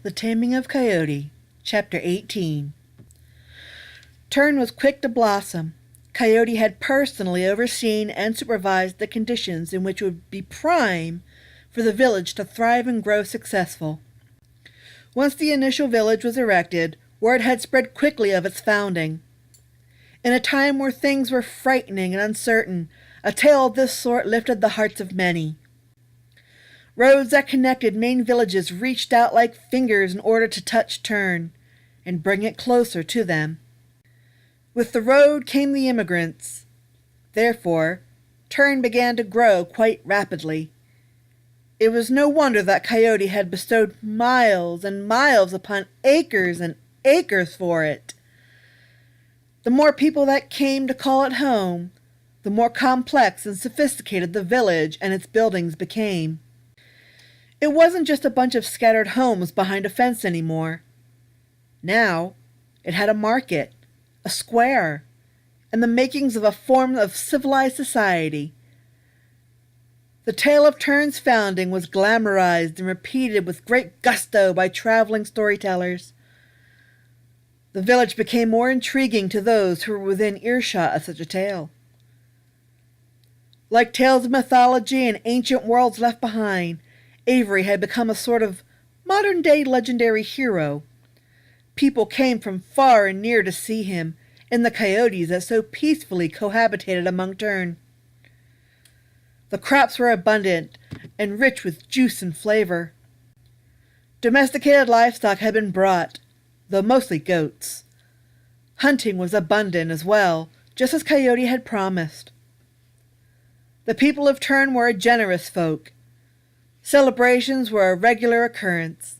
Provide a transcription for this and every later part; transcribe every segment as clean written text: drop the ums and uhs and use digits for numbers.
The Taming of Coyote, Chapter 18. Tern was quick to blossom. Coyote had personally overseen and supervised the conditions in which it would be prime for the village to thrive and grow successful. Once the initial village was erected, word had spread quickly of its founding. In a time where things were frightening and uncertain, a tale of this sort lifted the hearts of many. Roads that connected main villages reached out like fingers in order to touch Tern and bring it closer to them. With the road came the immigrants. Therefore, Tern began to grow quite rapidly. It was no wonder that Coyote had bestowed miles and miles upon acres and acres for it. The more people that came to call it home, the more complex and sophisticated the village and its buildings became. It wasn't just a bunch of scattered homes behind a fence anymore. Now, it had a market, a square, and the makings of a form of civilized society. The tale of Tern's founding was glamorized and repeated with great gusto by traveling storytellers. The village became more intriguing to those who were within earshot of such a tale. Like tales of mythology and ancient worlds left behind, Avery had become a sort of modern-day legendary hero. People came from far and near to see him and the coyotes that so peacefully cohabitated among Tern. The crops were abundant and rich with juice and flavor. Domesticated livestock had been brought, though mostly goats. Hunting was abundant as well, just as Coyote had promised. The people of Tern were a generous folk. Celebrations were a regular occurrence.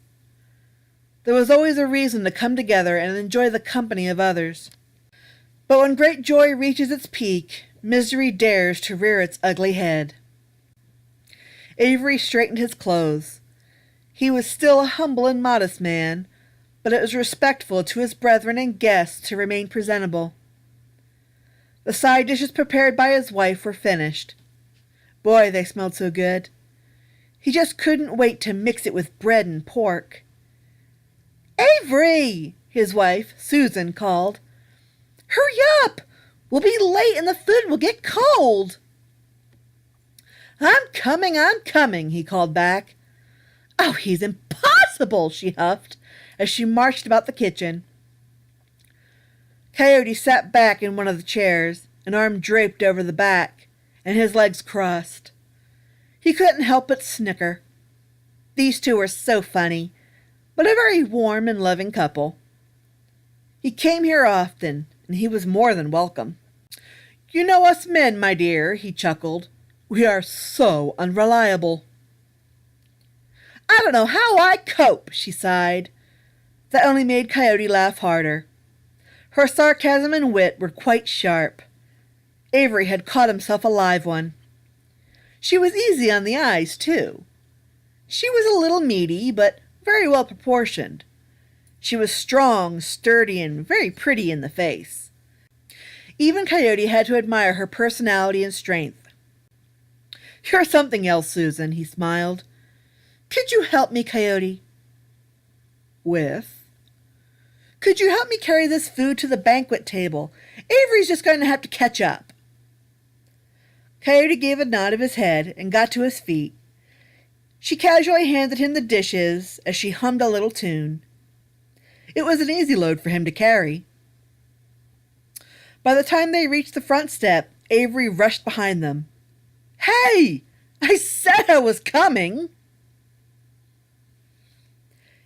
There was always a reason to come together and enjoy the company of others. But when great joy reaches its peak, misery dares to rear its ugly head. Avery straightened his clothes. He was still a humble and modest man, but it was respectful to his brethren and guests to remain presentable. The side dishes prepared by his wife were finished. Boy, they smelled so good. He just couldn't wait to mix it with bread and pork. "Avery!" his wife, Susan, called. "Hurry up! We'll be late and the food will get cold." I'm coming," he called back. "Oh, he's impossible," she huffed as she marched about the kitchen. Coyote sat back in one of the chairs, an arm draped over the back, and his legs crossed. He couldn't help but snicker. These two were so funny, but a very warm and loving couple. He came here often, and he was more than welcome. "You know us men, my dear," he chuckled. "We are so unreliable." "I don't know how I cope," she sighed. That only made Coyote laugh harder. Her sarcasm and wit were quite sharp. Avery had caught himself a live one. She was easy on the eyes, too. She was a little meaty, but very well proportioned. She was strong, sturdy, and very pretty in the face. Even Coyote had to admire her personality and strength. "You're something else, Susan," he smiled. "Could you help me, Coyote?" "With?" "Could you help me carry this food to the banquet table? Avery's just going to have to catch up." Coyote gave a nod of his head and got to his feet. She casually handed him the dishes as she hummed a little tune. It was an easy load for him to carry. By the time they reached the front step, Avery rushed behind them. "Hey! I said I was coming!"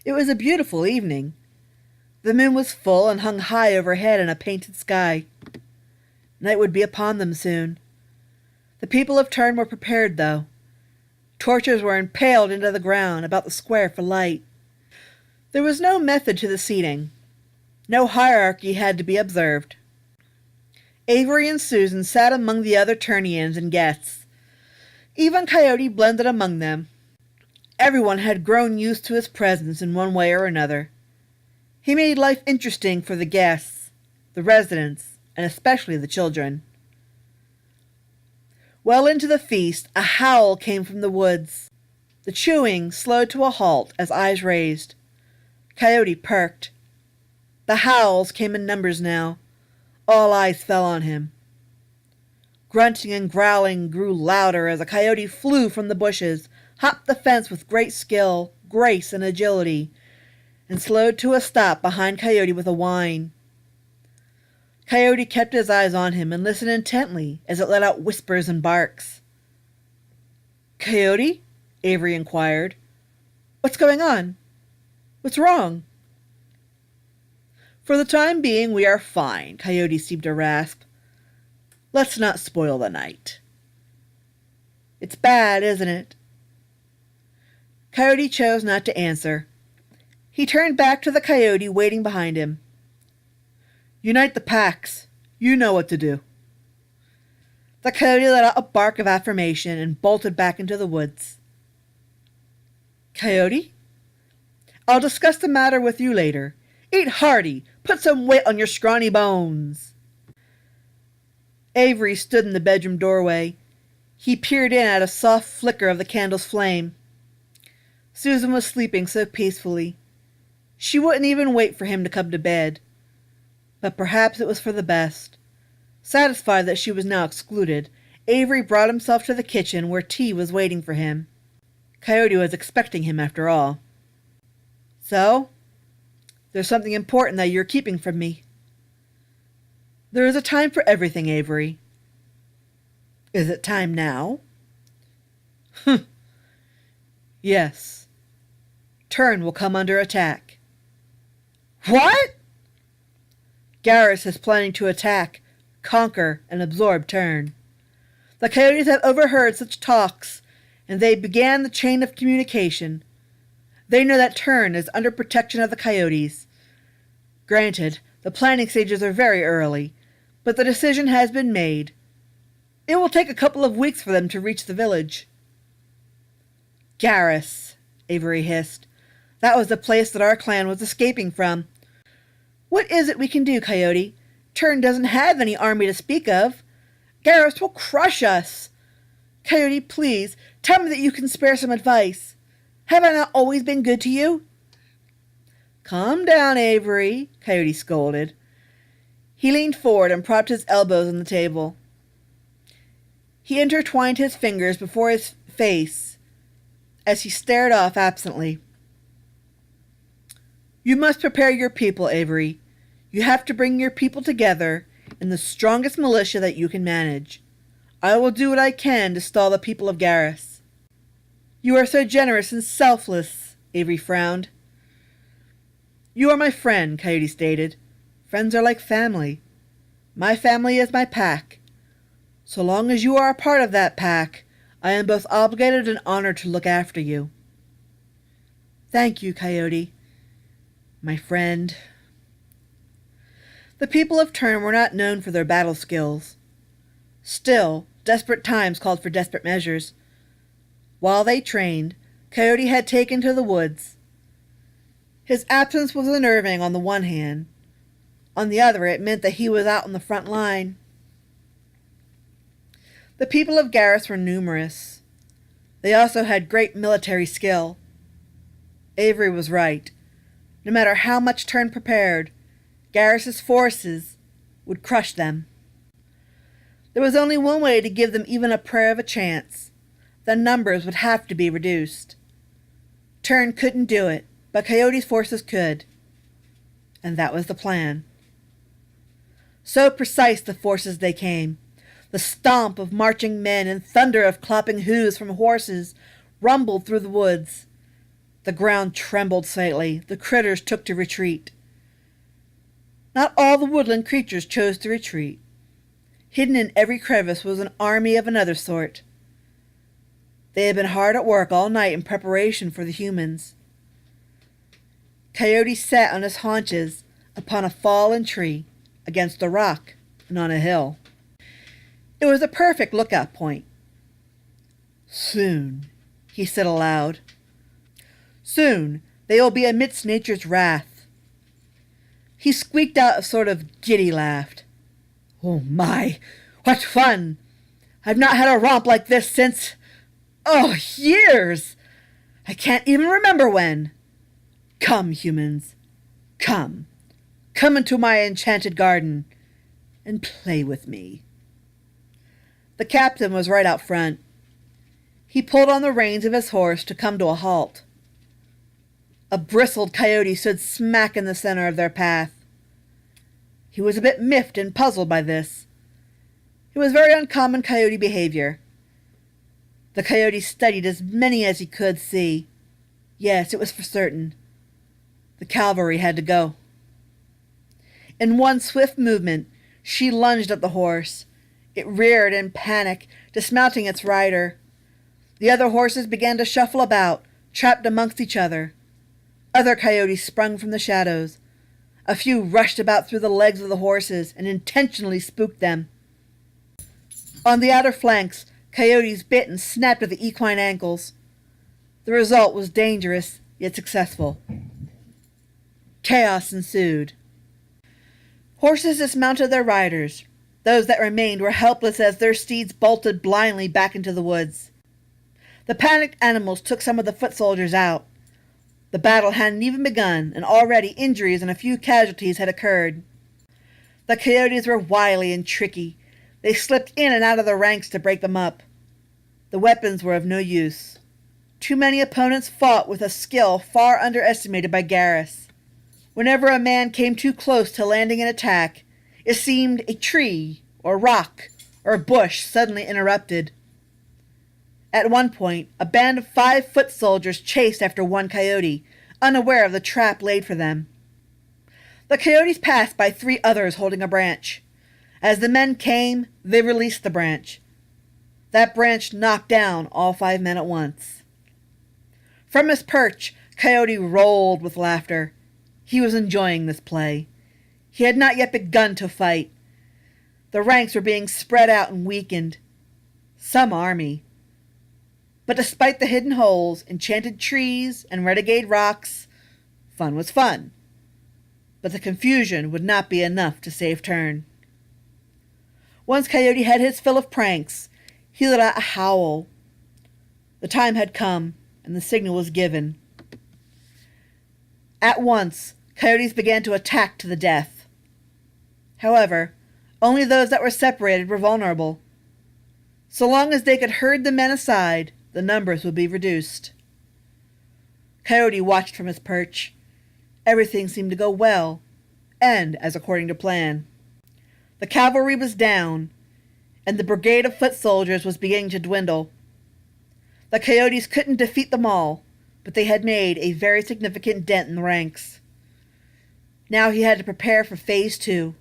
It was a beautiful evening. The moon was full and hung high overhead in a painted sky. Night would be upon them soon. The people of Tern were prepared, though. Torches were impaled into the ground about the square for light. There was no method to the seating. No hierarchy had to be observed. Avery and Susan sat among the other Turnians and guests. Even Coyote blended among them. Everyone had grown used to his presence in one way or another. He made life interesting for the guests, the residents, and especially the children. Well into the feast, a howl came from the woods. The chewing slowed to a halt as eyes raised. Coyote perked. The howls came in numbers now. All eyes fell on him. Grunting and growling grew louder as a coyote flew from the bushes, hopped the fence with great skill, grace, and agility, and slowed to a stop behind Coyote with a whine. Coyote kept his eyes on him and listened intently as it let out whispers and barks. "Coyote?" Avery inquired. "What's going on? What's wrong?" "For the time being, we are fine," Coyote seemed to rasp. "Let's not spoil the night." "It's bad, isn't it?" Coyote chose not to answer. He turned back to the coyote waiting behind him. "Unite the packs. You know what to do." The coyote let out a bark of affirmation and bolted back into the woods. "Coyote? I'll discuss the matter with you later. Eat hearty. Put some weight on your scrawny bones." Avery stood in the bedroom doorway. He peered in at a soft flicker of the candle's flame. Susan was sleeping so peacefully. She wouldn't even wait for him to come to bed. But perhaps it was for the best. Satisfied that she was now excluded, Avery brought himself to the kitchen where tea was waiting for him. Coyote was expecting him after all. "So, there's something important that you're keeping from me." "There is a time for everything, Avery." "Is it time now?" "Humph. Yes. Turn will come under attack." "What?" "Garrus is planning to attack, conquer, and absorb Turn. The coyotes have overheard such talks, and they began the chain of communication. They know that Turn is under protection of the coyotes. Granted, the planning stages are very early, but the decision has been made. It will take a couple of weeks for them to reach the village." "Garrus," Avery hissed. "That was the place that our clan was escaping from. What is it we can do, Coyote? Turn doesn't have any army to speak of. Garrus will crush us. Coyote, please, tell me that you can spare some advice. Have I not always been good to you?" "Calm down, Avery," Coyote scolded. He leaned forward and propped his elbows on the table. He intertwined his fingers before his face as he stared off absently. "You must prepare your people, Avery. You have to bring your people together in the strongest militia that you can manage. I will do what I can to stall the people of Garrus." "You are so generous and selfless," Avery frowned. "You are my friend," Coyote stated. "Friends are like family. My family is my pack. So long as you are a part of that pack, I am both obligated and honored to look after you." "Thank you, Coyote. My friend." The people of Turn were not known for their battle skills. Still, desperate times called for desperate measures. While they trained, Coyote had taken to the woods. His absence was unnerving on the one hand. On the other, it meant that he was out on the front line. The people of Garrus were numerous. They also had great military skill. Avery was right. No matter how much Turn prepared, Garrus's forces would crush them. There was only one way to give them even a prayer of a chance. The numbers would have to be reduced. Turn couldn't do it, but Coyote's forces could. And that was the plan. So precise the forces they came. The stomp of marching men and thunder of clopping hoofs from horses rumbled through the woods. The ground trembled slightly. The critters took to retreat. Not all the woodland creatures chose to retreat. Hidden in every crevice was an army of another sort. They had been hard at work all night in preparation for the humans. Coyote sat on his haunches upon a fallen tree, against a rock, and on a hill. It was a perfect lookout point. "Soon," he said aloud. "Soon they will be amidst nature's wrath." He squeaked out a sort of giddy laugh. "Oh my, what fun! I've not had a romp like this since, years! I can't even remember when. Come, humans, come. Come into my enchanted garden and play with me. The captain was right out front. He pulled on the reins of his horse to come to a halt. A bristled coyote stood smack in the center of their path. He was a bit miffed and puzzled by this. It was very uncommon coyote behavior. The coyote studied as many as he could see. Yes, it was for certain. The cavalry had to go. In one swift movement, she lunged at the horse. It reared in panic, dismounting its rider. The other horses began to shuffle about, trapped amongst each other. Other coyotes sprung from the shadows. A few rushed about through the legs of the horses and intentionally spooked them. On the outer flanks, coyotes bit and snapped at the equine ankles. The result was dangerous, yet successful. Chaos ensued. Horses dismounted their riders. Those that remained were helpless as their steeds bolted blindly back into the woods. The panicked animals took some of the foot soldiers out. The battle hadn't even begun, and already injuries and a few casualties had occurred. The coyotes were wily and tricky. They slipped in and out of the ranks to break them up. The weapons were of no use. Too many opponents fought with a skill far underestimated by Garrus. Whenever a man came too close to landing an attack, it seemed a tree, or rock, or a bush suddenly interrupted. At one point, a band of 5 foot soldiers chased after one coyote, unaware of the trap laid for them. The coyotes passed by 3 others holding a branch. As the men came, they released the branch. That branch knocked down all 5 men at once. From his perch, Coyote rolled with laughter. He was enjoying this play. He had not yet begun to fight. The ranks were being spread out and weakened. Some army. But despite the hidden holes, enchanted trees, and renegade rocks, fun was fun. But the confusion would not be enough to save turn. Once Coyote had his fill of pranks, he let out a howl. The time had come, and the signal was given. At once, coyotes began to attack to the death. However, only those that were separated were vulnerable. So long as they could herd the men aside, the numbers would be reduced. Coyote watched from his perch. Everything seemed to go well, and as according to plan. The cavalry was down, and the brigade of foot soldiers was beginning to dwindle. The coyotes couldn't defeat them all, but they had made a very significant dent in the ranks. Now he had to prepare for Phase 2.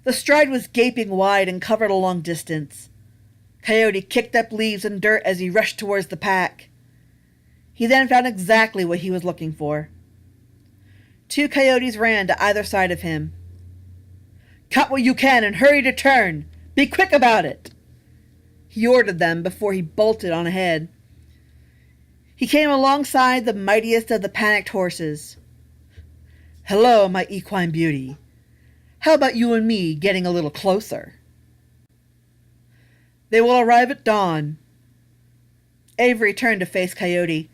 The stride was gaping wide and covered a long distance. Coyote kicked up leaves and dirt as he rushed towards the pack. He then found exactly what he was looking for. 2 coyotes ran to either side of him. "Cut what you can and hurry to turn! Be quick about it!" He ordered them before he bolted on ahead. He came alongside the mightiest of the panicked horses. "Hello, my equine beauty. How about you and me getting a little closer?" "They will arrive at dawn." Avery turned to face Coyote.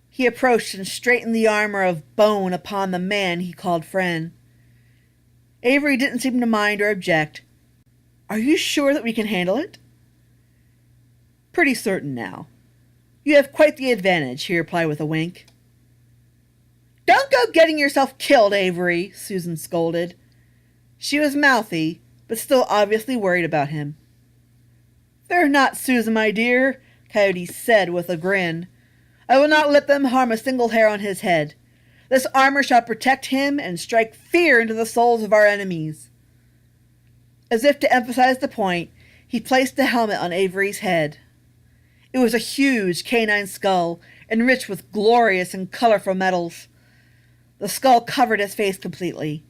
He approached and straightened the armor of bone upon the man he called friend. Avery didn't seem to mind or object. "Are you sure that we can handle it?" "Pretty certain now. You have quite the advantage," he replied with a wink. "Don't go getting yourself killed, Avery," Susan scolded. She was mouthy, but still obviously worried about him. "Fear not, Susan, my dear," Coyote said with a grin. "I will not let them harm a single hair on his head. This armor shall protect him and strike fear into the souls of our enemies." As if to emphasize the point, he placed the helmet on Avery's head. It was a huge canine skull, enriched with glorious and colorful metals. The skull covered his face completely.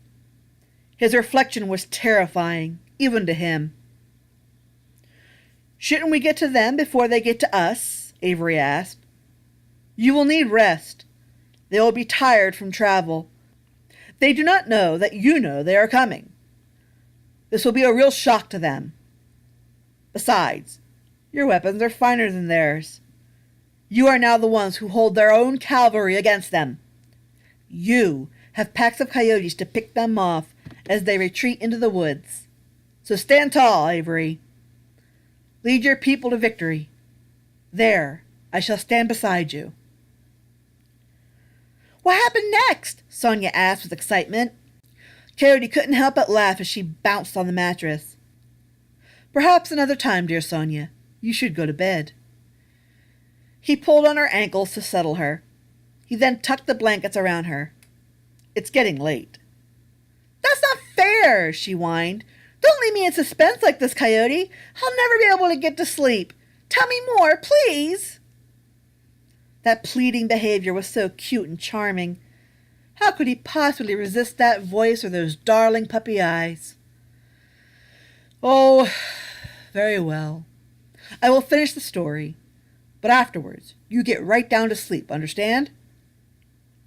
His reflection was terrifying, even to him. "Shouldn't we get to them before they get to us?" Avery asked. "You will need rest. They will be tired from travel. They do not know that you know they are coming. This will be a real shock to them. Besides, your weapons are finer than theirs. You are now the ones who hold their own cavalry against them. You have packs of coyotes to pick them off as they retreat into the woods. So stand tall, Avery. Lead your people to victory. There, I shall stand beside you." "What happened next?" Sonia asked with excitement. Coyote couldn't help but laugh as she bounced on the mattress. "Perhaps another time, dear Sonia. You should go to bed." He pulled on her ankles to settle her. He then tucked the blankets around her. "It's getting late." "That's not fair," she whined. "Don't leave me in suspense like this, Coyote. I'll never be able to get to sleep. Tell me more, please." That pleading behavior was so cute and charming. How could he possibly resist that voice or those darling puppy eyes? "Oh, very well. I will finish the story. But afterwards, you get right down to sleep, understand?"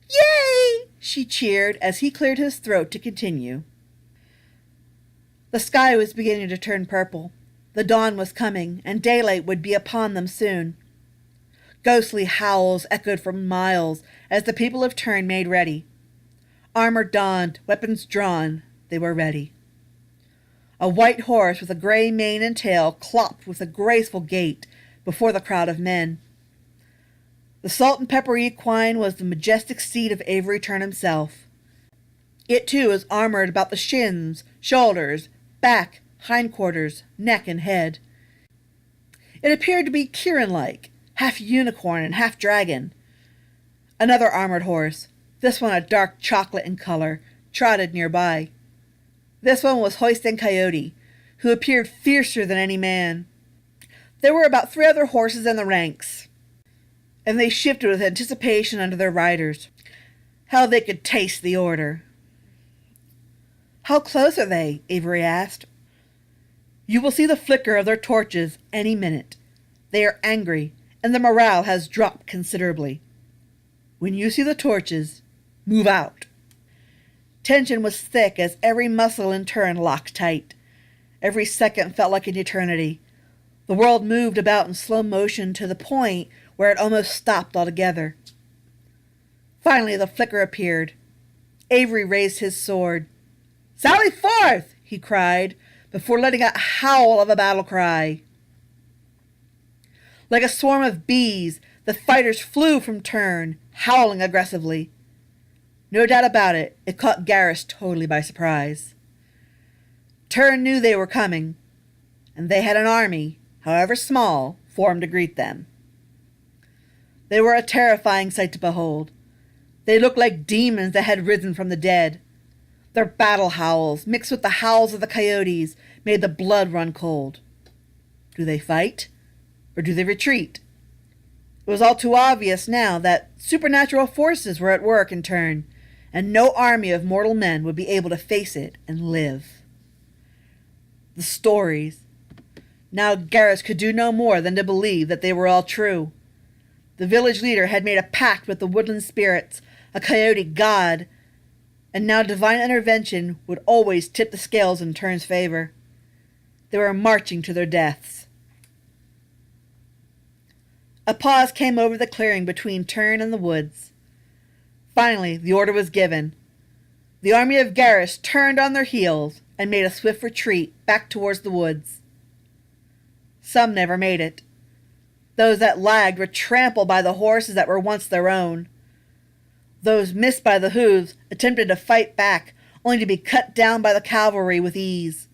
"Yay!" she cheered as he cleared his throat to continue. The sky was beginning to turn purple. The dawn was coming, and daylight would be upon them soon. Ghostly howls echoed for miles as the people of Turn made ready. Armor donned, weapons drawn, they were ready. A white horse with a gray mane and tail clopped with a graceful gait before the crowd of men. The salt and pepper equine was the majestic steed of Avery Turn himself. It too was armored about the shins, shoulders, back, hindquarters, neck, and head. It appeared to be Kieran-like, half unicorn and half dragon. Another armored horse, this one a dark chocolate in color, trotted nearby. This one was hoisting Coyote, who appeared fiercer than any man. There were about 3 other horses in the ranks, and they shifted with anticipation under their riders. How they could taste the order. "How close are they?" Avery asked. "You will see the flicker of their torches any minute. They are angry, and the morale has dropped considerably. When you see the torches, move out." Tension was thick as every muscle in Turn locked tight. Every second felt like an eternity. The world moved about in slow motion to the point where it almost stopped altogether. Finally the flicker appeared. Avery raised his sword. "Sally forth!" he cried, before letting out a howl of a battle cry. Like a swarm of bees, the fighters flew from Turn, howling aggressively. No doubt about it, it caught Garrus totally by surprise. Turn knew they were coming, and they had an army, however small, formed to greet them. They were a terrifying sight to behold. They looked like demons that had risen from the dead. Their battle howls, mixed with the howls of the coyotes, made the blood run cold. Do they fight, or do they retreat? It was all too obvious now that supernatural forces were at work in Turn, and no army of mortal men would be able to face it and live. The stories. Now Garrus could do no more than to believe that they were all true. The village leader had made a pact with the woodland spirits, a coyote god, and now divine intervention would always tip the scales in Turn's favor. They were marching to their deaths. A pause came over the clearing between Turn and the woods. Finally, the order was given. The army of Garrus turned on their heels and made a swift retreat back towards the woods. Some never made it. Those that lagged were trampled by the horses that were once their own. Those missed by the hooves attempted to fight back, only to be cut down by the cavalry with ease.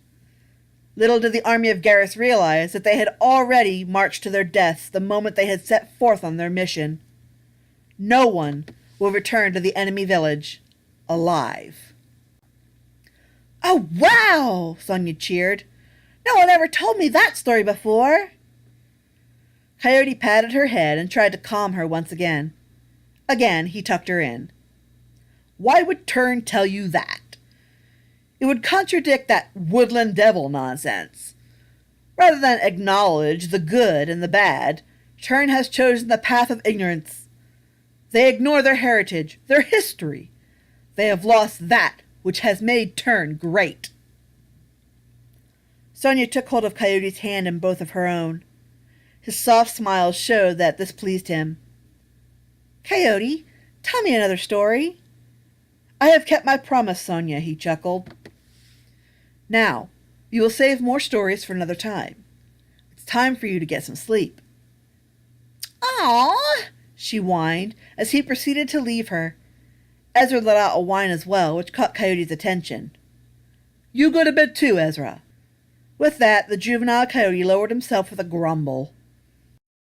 Little did the army of Garrus realize that they had already marched to their deaths the moment they had set forth on their mission. No one will return to the enemy village alive. "Oh, wow!" Sonia cheered. "No one ever told me that story before." Coyote patted her head and tried to calm her once again. Again, he tucked her in. "Why would Turn tell you that? It would contradict that woodland devil nonsense. Rather than acknowledge the good and the bad, Turn has chosen the path of ignorance. They ignore their heritage, their history. They have lost that which has made Turn great." Sonia took hold of Coyote's hand in both of her own. His soft smile showed that this pleased him. "Coyote, tell me another story." I have kept my promise, Sonia, he chuckled. Now, you will save more stories for another time. It's time for you to get some sleep. Aw, she whined as he proceeded to leave her. Ezra let out a whine as well, which caught Coyote's attention. You go to bed too, Ezra. With that, the juvenile coyote lowered himself with a grumble.